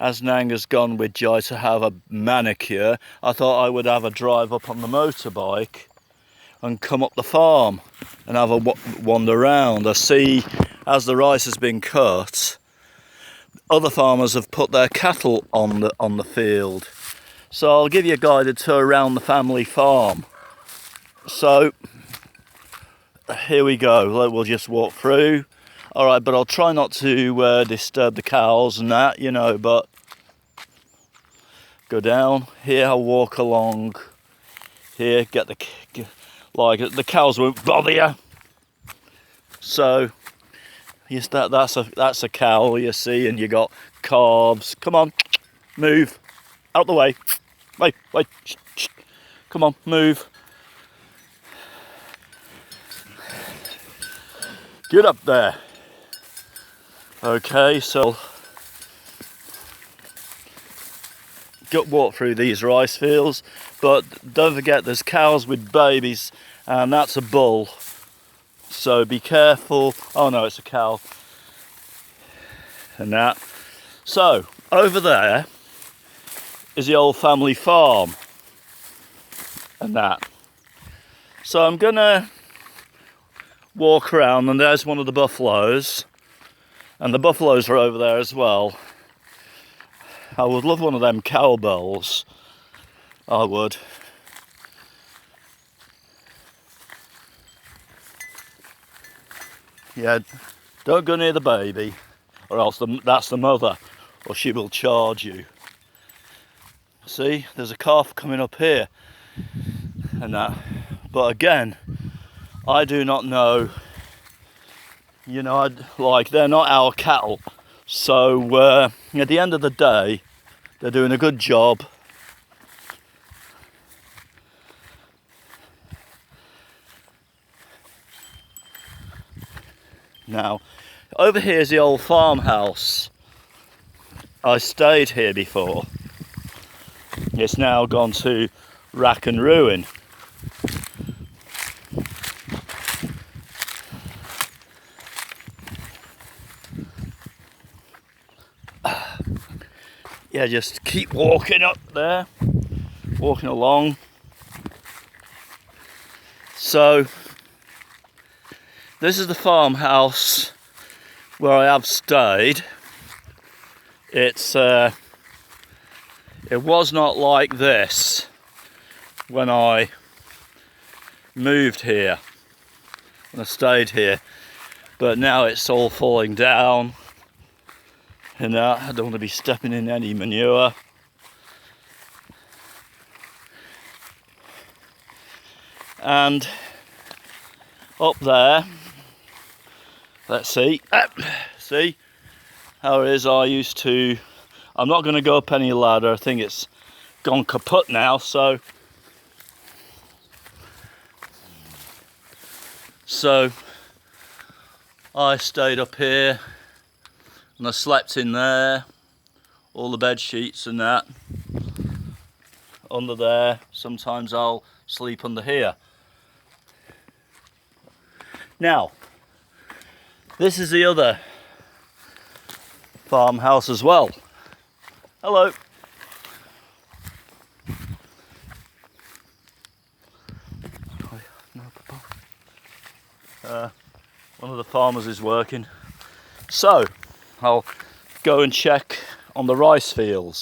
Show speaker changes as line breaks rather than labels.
as Nang has gone with Jai to have a manicure, I thought I would have a drive up on the motorbike and come up the farm and have a wander around. I see, as the rice has been cut, other farmers have put their cattle on the field. So I'll give you a guided tour around the family farm. So here we go. We'll just walk through. All right, but I'll try not to disturb the cows and that, you know, but go down here. I'll walk along here, get the cows won't bother you. So yes, that's a cow, you see, and you got calves. Come on, move out the way. Wait, shh. Come on, move. Get up there. Okay, so walk through these rice fields, but don't forget there's cows with babies, and that's a bull. So be careful. Oh no, it's a cow. And that. So over there is the old family farm. And that. So I'm gonna walk around, and there's one of the buffaloes. And the buffaloes are over there as well. I would love one of them cowbells. I would. Yeah, don't go near the baby, or else that's the mother, or she will charge you. See, there's a calf coming up here, and that. But again, I do not know. You know, they're not our cattle. So at the end of the day, they're doing a good job. Now, over here is the old farmhouse. I stayed here before. It's now gone to rack and ruin. Yeah, just keep walking up there, walking along. So this is the farmhouse where I have stayed. It was not like this when I moved here, when I stayed here, but now it's all falling down. And I don't want to be stepping in any manure. And up there, let's see how it is. I'm not going to go up any ladder. I think it's gone kaput now, so I stayed up here. And I slept in there, all the bed sheets and that, under there. Sometimes I'll sleep under here. Now, this is the other farmhouse as well. Hello. One of the farmers is working. So, I'll go and check on the rice fields.